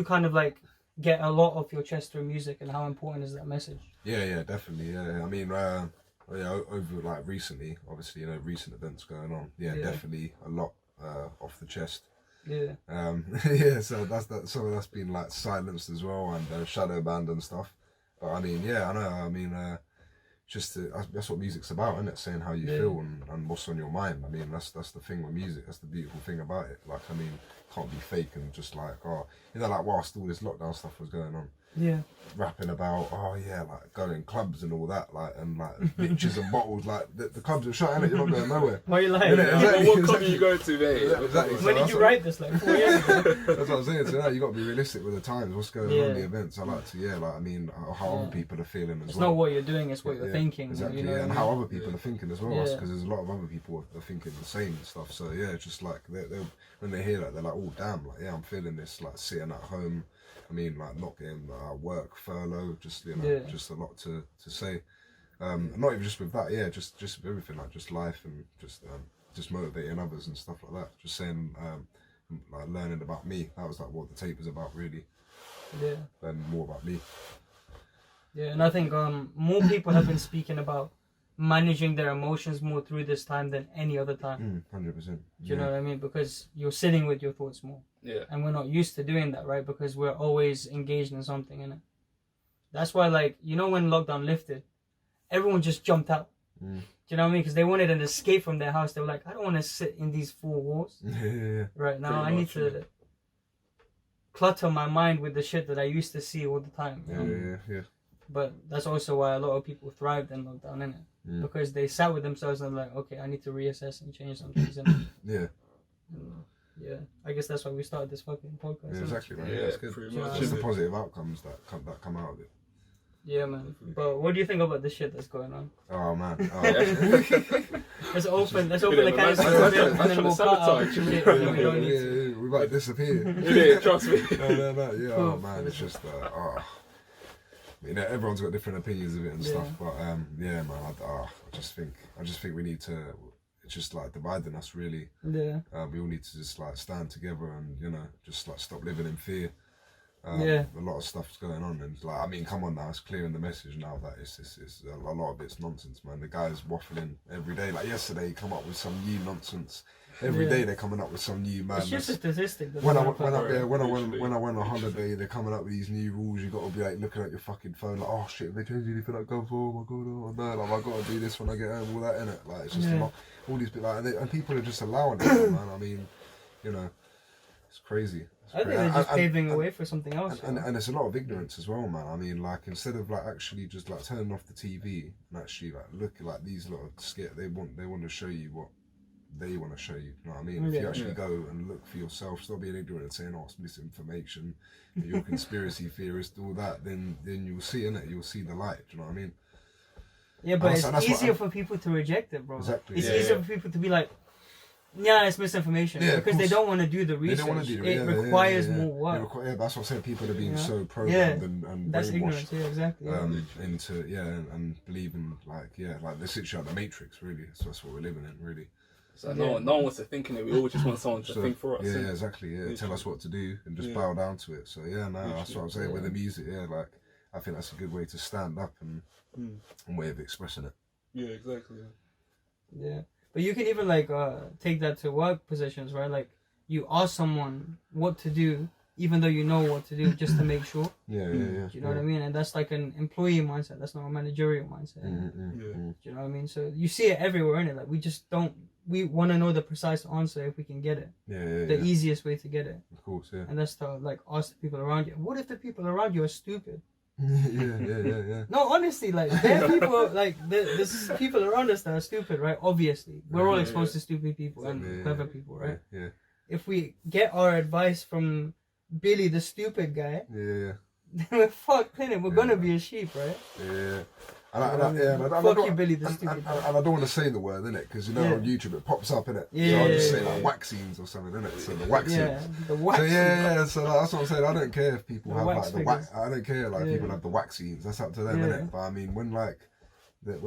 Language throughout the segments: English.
kind of like get a lot of your chest through music, and how important is that message? Yeah, definitely. Yeah, I mean, over like recently, obviously, you know, recent events going on. Yeah, definitely a lot off the chest. Yeah. Yeah. So some of that's been like silenced as well, and shadow banned and stuff. But I mean, yeah, I know. I mean, that's what music's about, isn't it? Saying how you feel and what's on your mind. I mean, that's the thing with music. That's the beautiful thing about it. Like, I mean, can't be fake and just like, oh, you know, like whilst all this lockdown stuff was going on. Yeah. Rapping about, oh yeah, like going clubs and all that, like, and like bitches and bottles, like the clubs are shut, innit? You're not going nowhere. What are you like? Exactly, what club are you going to, mate? Exactly. When did you write this? Like 4 years ago? That's what I'm saying. So you got to be realistic with the times. What's going on in the events? I like to, like, I mean, how other people are feeling as it's well. not what you're doing; it's what you're thinking. Exactly. You know and how other people are thinking as well. Yeah. Because there's a lot of other people are thinking the same and stuff. So yeah, it's just like they when they hear that, they're like, oh damn, like I'm feeling this, like sitting at home. I mean, like not getting work, furlough, just you know, just a lot to say. Not even just with that, just with everything, like just life and just motivating others and stuff like that. Just saying, like learning about me. That was like what the tape is about, really. Yeah. Learning more about me. Yeah, and I think more people have been speaking about managing their emotions more through this time than any other time. 100%. Do you know what I mean? Because you're sitting with your thoughts more. Yeah. And we're not used to doing that, right? Because we're always engaged in something, innit? That's why, like, you know, when lockdown lifted, everyone just jumped out. Do you know what I mean? Because they wanted an escape from their house. They were like, I don't want to sit in these four walls. Right now, I need to clutter my mind with the shit that I used to see all the time. You know? Yeah. But that's also why a lot of people thrived in lockdown, innit? Because they sat with themselves and like, okay, I need to reassess and change some things. Yeah, I guess that's why we started this fucking podcast. Yeah, exactly. Right. Yeah, it's good. much. Just the positive outcomes that come out of it. Yeah, man. But what do you think about the shit that's going on? Oh man. Let's open the cans and then we'll cut out shit that we don't need to. We might disappear. Yeah, trust me. No. Yeah. Oh man, it's just you know, everyone's got different opinions of it and stuff, but yeah, man. I just think we need to. It's just like dividing us, really. Yeah. We all need to just like stand together and, you know, just like stop living in fear. A lot of stuff's going on, and like, I mean, come on now, it's clear in the message now that it's a lot of it's nonsense, man. The guy's waffling every day. Like yesterday, he come up with some new nonsense. Every day they're coming up with some new madness. It's just a statistic. When I went on holiday, they're coming up with these new rules. You got to be like looking at your fucking phone, like, oh shit, if they change anything, like, go, oh my god, oh no, like I got to do this when I get home, all that in it. Like it's just a lot, all these bit like, and people are just allowing it, man. I mean, you know, it's crazy. I think they're just paving away for something else. And it's a lot of ignorance as well, man. I mean, like, instead of like actually just like turning off the TV and actually like look at like these little skit, they want to show you what they want to show you. You know what I mean? If you actually go and look for yourself, stop being ignorant and saying, "Oh, it's misinformation," you're a conspiracy theorist, all that, then you'll see innit. You'll see the light. Do you know what I mean? Yeah, but it's easier for people to reject it, bro. Exactly. It's easier for people to be like, yeah, it's misinformation, because they don't want to do the research. They don't want to do it. It requires more work. That's what I'm saying. People are being so programmed and that's brainwashed. Ignorance. Yeah, exactly. Into and believing like the situation of the Matrix. Really, so that's what we're living in. Really. So no one wants to think in it. We all just want someone to think for us. Yeah, exactly. Yeah, tell us what to do and just bow down to it. So that's what I'm saying with the music. Yeah, like I think that's a good way to stand up and way of expressing it. Yeah, exactly. Yeah. But you can even like take that to work positions, right? Like you ask someone what to do, even though you know what to do, just to make sure. Yeah. Do you know what I mean? And that's like an employee mindset. That's not a managerial mindset. Do you know what I mean? So you see it everywhere, innit? Like we just don't. We want to know the precise answer if we can get it. The easiest way to get it. Of course, yeah. And that's to like ask the people around you. What if the people around you are stupid? Yeah. No, honestly, like there are people like there's people around us that are stupid, right? Obviously, we're all exposed to stupid people and clever people, right? Yeah. If we get our advice from Billy, the stupid guy, then we're fucked, innit? We're gonna be a sheep, right? Yeah. Fuck you, Billy, the stupid guy. And I don't want to say the word, innit? Because you know on YouTube it pops up, innit? Yeah. So I'll just say like vaccines or something, innit? So the vaccines. Yeah, the vaccines. So like, that's what I'm saying. I don't care if people have like the wax. I don't care like people have the vaccines. That's up to them, innit? But I mean, when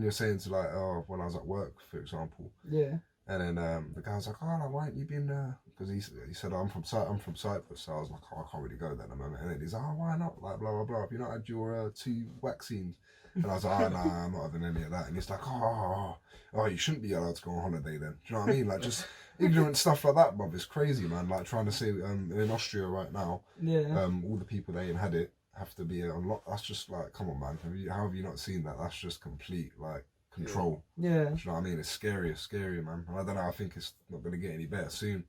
you're saying to like, oh, when I was at work, for example, And then the guy was like, oh, like, why ain't you been there? Because he said, oh, I'm from Cyprus. So I was like, oh, I can't really go there at the moment. And then he's like, oh, why not? Like, blah, blah, blah. Have you not had your 2 vaccines? And I was like, oh, nah, I'm not having any of that. And he's like, oh, you shouldn't be allowed to go on holiday then. Do you know what I mean? Like, just ignorant stuff like that, bruv. It's crazy, man. Like, trying to say, in Austria right now, all the people that ain't had it have to be on lock. That's just like, come on, man. How have you not seen that? That's just complete, like, control. Yeah. Do you know what I mean? It's scary, man. And I don't know, I think it's not going to get any better soon.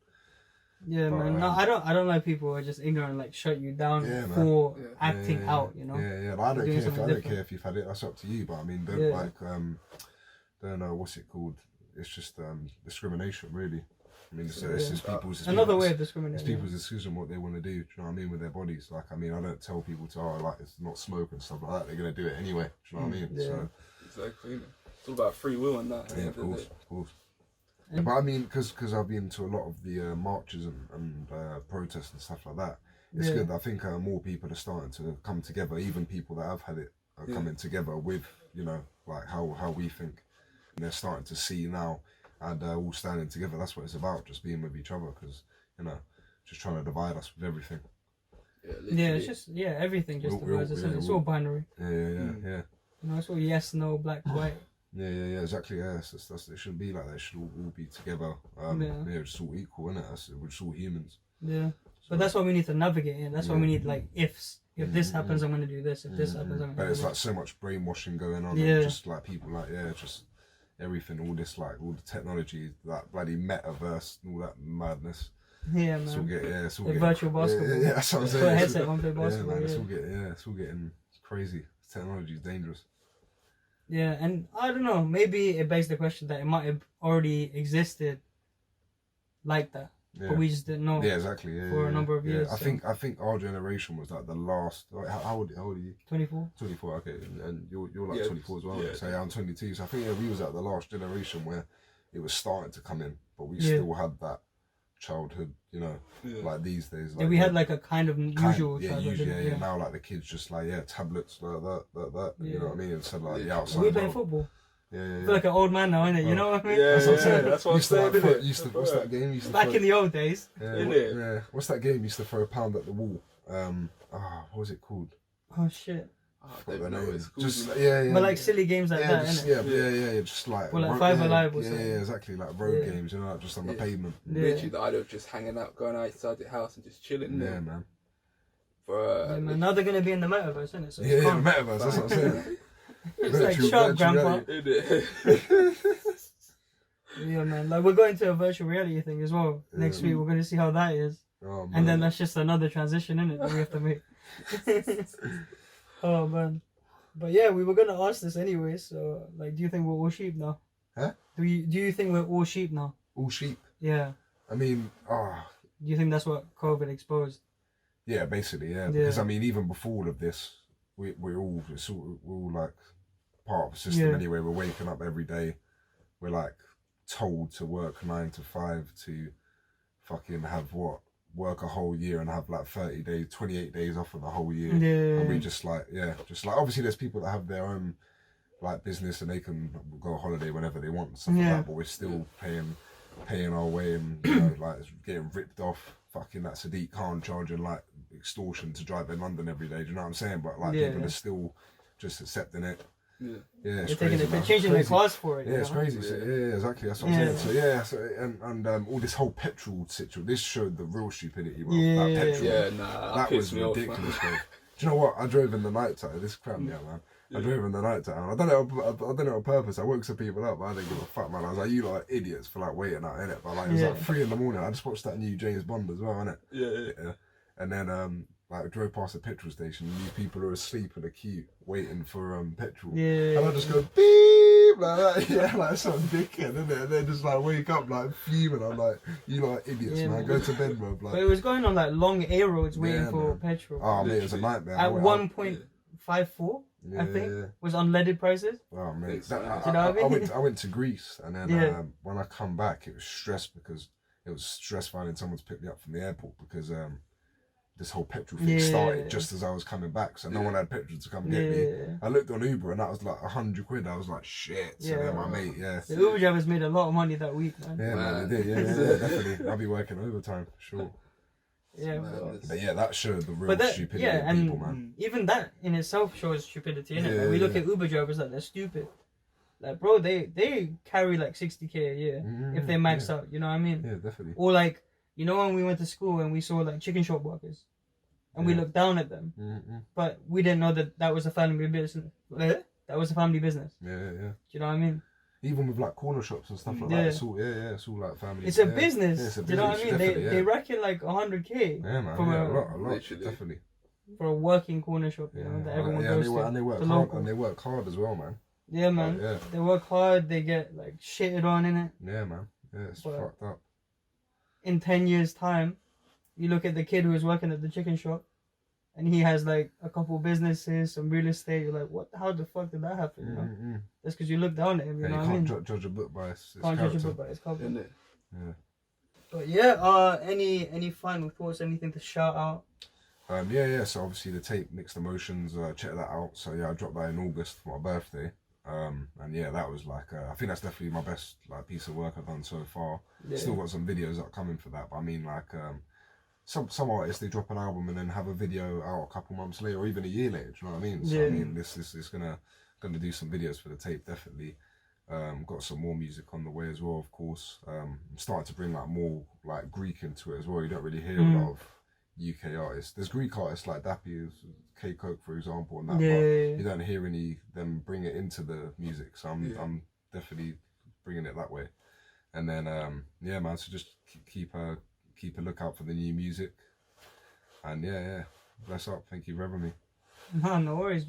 Yeah, but, man. No, I don't like people who are just ignorant, like shut you down for acting out, you know? Yeah. Like, I don't care if you've had it. That's up to you. But I mean, don't know what's it called. It's just discrimination, really. I mean, it's just people's another way of discriminating. It's people's decision what they want to do. Do you know what I mean, with their bodies? Like, I mean, I don't tell people to like it's not smoke and stuff like that. They're gonna do it anyway. Do you know what I mean? Yeah. So exactly. It's all about free will and that. Yeah, of course. Yeah, but I mean, because I've been to a lot of the marches and protests and stuff like that. It's good. I think more people are starting to come together. Even people that have had it are coming together with, you know, like how we think. And they're starting to see now, and all standing together. That's what it's about, just being with each other. Because, you know, just trying to divide us with everything. Yeah, it's just everything just divides us. It's all binary. Yeah. You know, it's all yes, no, black, white. Yeah, exactly. Yeah, it shouldn't be like that. It should all be together. Just all equal, innit? We're just all humans. Yeah, but that's why we need to navigate in. That's why we need like ifs. If this happens, I'm gonna do this. If this happens, I'm gonna. But it's like so much brainwashing going on. And just like people like just everything, all this like all the technology, that bloody metaverse, and all that madness. Yeah, man. It's all getting virtual basketball. Yeah, that's what I'm saying. Put a headset on, play basketball. Yeah, man, it's all getting crazy. Technology is dangerous. Yeah, and I don't know, maybe it begs the question that it might have already existed like that, but we just didn't know. Yeah, exactly. For a number of years. I think our generation was like the last. How old are you? 24. 24. Okay, and you're like 24 as well. Yeah. So I'm 22. So I think we was at the last generation where it was starting to come in, but we still had that childhood, you know, like these days. Like, we had like a kind of usual childhood. Now like the kids just like tablets like that. You know what I mean? Instead like the outside. We playing football. Yeah. I feel like an old man now, innit? You know what I mean? Yeah, that's what I'm saying. That's what I'm saying. What's that game? Back in the old days. Yeah. What's that game? Used to throw a pound at the wall. What was it called? Oh shit. But like silly games like that, innit? Yeah, just like Five Alive or something. Yeah, exactly, like road games, you know, like just on the pavement. Literally, the idea of just hanging out, going outside the house and just chilling. Yeah, man. Man. Now they're gonna be in the metaverse, isn't it? So the metaverse. That's what I'm saying. It's like sharp, grandpa. Yeah, man. Like we're going to a virtual reality thing as well next week. We're gonna see how that is, and then that's just another transition, innit, that we have to make. Oh man, but yeah, we were gonna ask this anyway. So, like, do you think we're all sheep now? Huh? Do you think we're all sheep now? All sheep? Yeah. I mean, Do you think that's what COVID exposed? Yeah, basically, yeah. Because I mean, even before all of this, we're all like part of the system anyway. We're waking up every day. We're like told to work 9 to 5 to fucking have work a whole year and have like 30 days, 28 days off of the whole year. Yeah. And we just like obviously there's people that have their own like business and they can go on holiday whenever they want and stuff like that, but we're still paying our way and, you know, like getting ripped off. Fucking that Sadiq Khan charging like extortion to drive in London every day. Do you know what I'm saying? But like people are still just accepting it. Yeah, it's crazy. They're changing their class for it. Yeah, it's crazy. So, exactly. That's what I'm saying. So and all this whole petrol situation. This showed the real stupidity. Bro. That petrol. That was ridiculous, bro. Do you know what? I drove in the night time. This crap me out, man. I drove in the night time. I don't know on purpose. I woke some people up, but I didn't give a fuck, man. I was like, you lot are idiots for like waiting out, innit? But like it was like 3 a.m. I just watched that new James Bond as well, innit? Yeah. And then like I drove past a petrol station and these people are asleep in a queue waiting for petrol. And I just go beep like that, like some dickhead, innit? And then just like wake up like fuming. I'm like, you lot are idiots, man. Go to bed, bro. Like, but it was going on like long A roads waiting for petrol. Oh man, it was a nightmare. At 1.54. I think was unleaded prices. Oh mate, I went to Greece and then when I come back it was stress because it was stress finding someone to pick me up from the airport because this whole petrol thing started just as I was coming back, so no one had petrol to come get me. I looked on Uber and that was like 100 quid. I was like, shit. So then my mate, the Uber drivers made a lot of money that week, man. Yeah, man, they did. Yeah, definitely. I'll be working overtime, sure. Yeah, but yeah, that showed the real stupidity of people, man. Even that in itself shows stupidity, innit? Like, we look at Uber drivers like they're stupid. Like, bro, they carry like 60k a year if they max out. You know what I mean? Yeah, definitely. Or like, you know, when we went to school and we saw like chicken shop workers, and we looked down at them, but we didn't know that was a family business. That was a family business. Yeah. Do you know what I mean? Even with like corner shops and stuff like that, it's all it's all like family. It's a business. It's a do you know what I mean? They reckon like 100k. Yeah, man. From a lot, definitely. For a working corner shop, you know, that everyone goes to. And they work hard as well, man. Yeah, man. They work hard. They get like shitted on in it. Yeah, man. Yeah, it's fucked up. In 10 years' time, you look at the kid who was working at the chicken shop, and he has like a couple businesses, some real estate. You're like, what? How the fuck did that happen? You know? That's because you look down at him. You know what I mean? Can't judge a book by its can't character. judge a book by its cover. Isn't it? Yeah. But yeah, any final thoughts? Anything to shout out? So obviously the tape Mixed Emotions, check that out. So yeah, I dropped that in August for my birthday. And yeah, that was like I think that's definitely my best like piece of work I've done so far. Still got some videos that are coming for that, but I mean like some artists, they drop an album and then have a video out a couple months later or even a year later, do you know what I mean? So I mean this is gonna do some videos for the tape, definitely. Got some more music on the way as well, of course. I'm starting to bring like more like Greek into it as well. You don't really hear a lot of UK artists. There's Greek artists like Dappy, K Coke for example, and that, but you don't hear any them bring it into the music. So I'm definitely bringing it that way. And then yeah, man. So just keep a lookout for the new music. And yeah, bless up. Thank you for having me. No worries.